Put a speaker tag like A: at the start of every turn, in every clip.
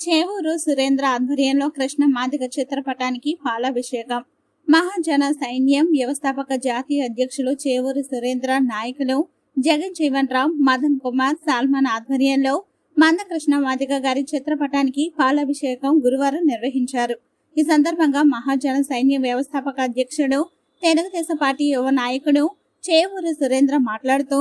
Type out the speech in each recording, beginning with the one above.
A: చేవూరు సురేంద్ర ఆధ్వర్యంలో కృష్ణ మాదిగ చిత్రపటానికి పాలాభిషేకం. మహాజన సైన్యం వ్యవస్థాపక జాతీయ అధ్యక్షులు చేవూరు సురేంద్ర, నాయకులు జగన్ జీవన్ రామ్, మదన్ కుమార్, సాల్మాన్ ఆధ్వర్యంలో మందకృష్ణ మాదిగ గారి చిత్రపటానికి పాలాభిషేకం గురువారం నిర్వహించారు. ఈ సందర్భంగా మహాజన సైన్యం వ్యవస్థాపక అధ్యక్షుడు, తెలుగుదేశం పార్టీ యువ నాయకుడు చేవూరు సురేంద్ర మాట్లాడుతూ,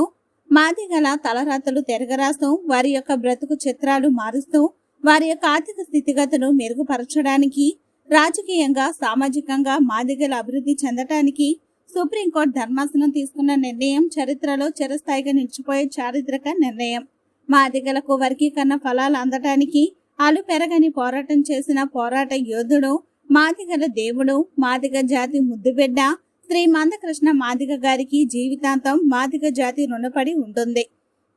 A: మాదిగల తలరాతలు తిరగరాస్తూ వారి యొక్క బ్రతుకు చిత్రాలు మారుస్తూ వారి యొక్క ఆర్థిక స్థితిగతులు మెరుగుపరచడానికి, రాజకీయంగా సామాజికంగా మాదిగల అభివృద్ధి చెందటానికి సుప్రీంకోర్టు ధర్మాసనం తీసుకున్న నిర్ణయం చరిత్రలో చిరస్థాయిగా నిలిచిపోయే చారిత్రక నిర్ణయం. మాదిగలకు వర్గీకరణ ఫలాలు అందటానికి అలుపెరగని పోరాటం చేసిన పోరాట యోధుడు, మాదిగల దేవుడు, మాదిగ జాతి ముద్దుబిడ్డ శ్రీ మందకృష్ణ మాదిగ గారికి జీవితాంతం మాదిగ జాతి రుణపడి ఉంటుంది.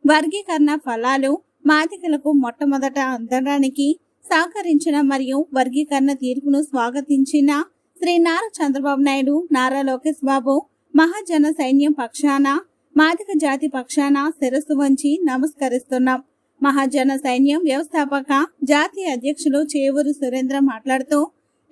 A: వర్గీకరణ ఫలాలు మాదిగలకు మొట్టమొదట అందడానికి సహకరించిన మరియు వర్గీకరణ తీర్పును స్వాగతించిన శ్రీ నారా చంద్రబాబు నాయుడు, నారా లోకేష్ బాబు, మహాజన సైన్యం పక్షాన, మాదిగ జాతి పక్షాన శిరస్సు వంచి నమస్కరిస్తున్నాం. మహాజన సైన్యం వ్యవస్థాపక జాతీయ అధ్యక్షులు చేవూరు సురేంద్ర మాట్లాడుతూ,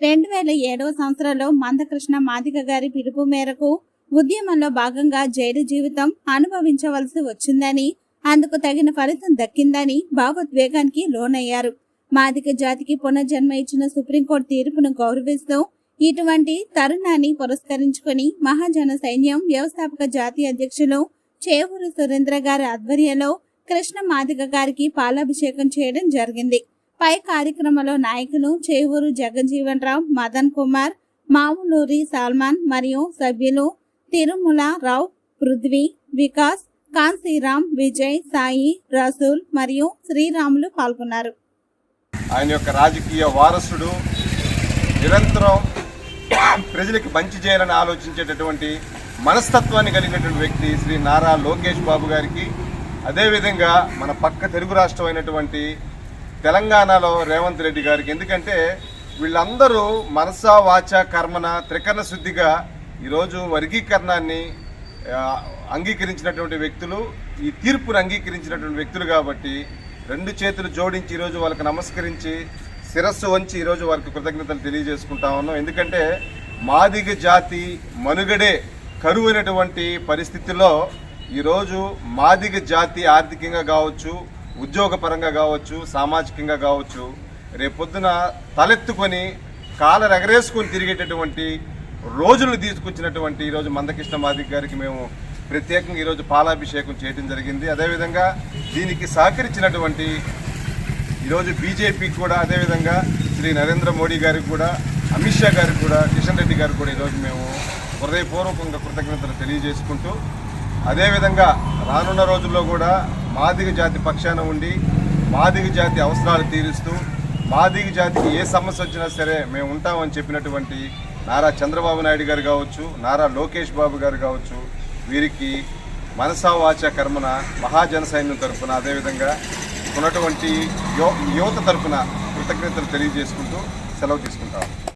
A: 2007వ సంవత్సరంలో మందకృష్ణ మాదిగ గారి పిలుపు మేరకు ఉద్యమంలో భాగంగా జైలు జీవితం అనుభవించవలసి వచ్చిందని, అందుకు తగిన ఫలితం దక్కిందని భావోద్వేగానికి లోనయ్యారు. మాదిగ జాతికి పునర్జన్మ ఇచ్చిన సుప్రీంకోర్టు తీర్పును గౌరవిస్తూ ఇటువంటి తరుణాన్ని పురస్కరించుకుని మహాజన సైన్యం వ్యవస్థాపక జాతీయ అధ్యక్షులు చేవూరు సురేంద్ర గారి ఆధ్వర్యంలో కృష్ణ మాదిగ గారికి పాలాభిషేకం చేయడం జరిగింది. పై కార్యక్రమంలో నాయకులు చేవూరు జగజ్జీవన్ రామ్, మదన్ కుమార్, మావులూరి సాల్మాన్ మరియు సభ్యులు తిరుమల రావు, పృథ్వీ, వికాస్, కాంశీరామ్, విజయ్, సాయి, రసూల్ మరియు శ్రీరాములు పాల్గొన్నారు.
B: ఆయన యొక్క రాజకీయ వారసుడు, నిరంతరం ప్రజలకు మంచి చేయాలని ఆలోచించేటటువంటి మనస్తత్వాన్ని కలిగినటువంటి వ్యక్తి శ్రీ నారా లోకేష్ బాబు గారికి, అదేవిధంగా మన పక్క తెలుగు రాష్ట్రం అయినటువంటి తెలంగాణలో రేవంత్ రెడ్డి గారికి. ఎందుకంటే వీళ్ళందరూ మనసా వాచ కర్మన త్రికరణ శుద్ధిగా ఈరోజు వర్గీకరణాన్ని అంగీకరించినటువంటి వ్యక్తులు, ఈ తీర్పును అంగీకరించినటువంటి వ్యక్తులు కాబట్టి రెండు చేతులు జోడించి ఈరోజు వాళ్ళకి నమస్కరించి శిరస్సు వంచి ఈరోజు వారికి కృతజ్ఞతలు తెలియజేసుకుంటా ఉన్నాం. ఎందుకంటే మాదిగ జాతి మనుగడే కరువైనటువంటి పరిస్థితుల్లో ఈరోజు మాదిగ జాతి ఆర్థికంగా కావచ్చు, ఉద్యోగపరంగా కావచ్చు, సామాజికంగా కావచ్చు, రేపొద్దున తలెత్తుకొని కాలర్ ఎగరేసుకొని తిరిగేటటువంటి రోజులను తీసుకొచ్చినటువంటి ఈరోజు మందకృష్ణ మాదిగ గారికి మేము ప్రత్యేకంగా ఈరోజు పాలాభిషేకం చేయడం జరిగింది. అదేవిధంగా దీనికి సహకరించినటువంటి ఈరోజు బీజేపీకి కూడా, అదేవిధంగా శ్రీ నరేంద్ర మోడీ గారికి కూడా, అమిత్ షా గారికి కూడా, కిషన్ రెడ్డి గారికి కూడా ఈరోజు మేము హృదయపూర్వకంగా కృతజ్ఞతలు తెలియజేసుకుంటూ, అదేవిధంగా రానున్న రోజుల్లో కూడా మాదిగ జాతి పక్షాన ఉండి మాదిగ జాతి అవసరాలు తీరుస్తూ మాదిగ జాతికి ఏ సమస్య వచ్చినా సరే మేము ఉంటామని చెప్పినటువంటి నారా చంద్రబాబు నాయుడు గారు కావచ్చు, నారా లోకేష్ బాబు గారు కావచ్చు, వీరికి మనసా వాచ కర్మన మహాజన సైన్యం తరఫున, అదేవిధంగా ఉన్నటువంటి యువత తరఫున కృతజ్ఞతలు తెలియజేసుకుంటూ సెలవు తీసుకుంటాం.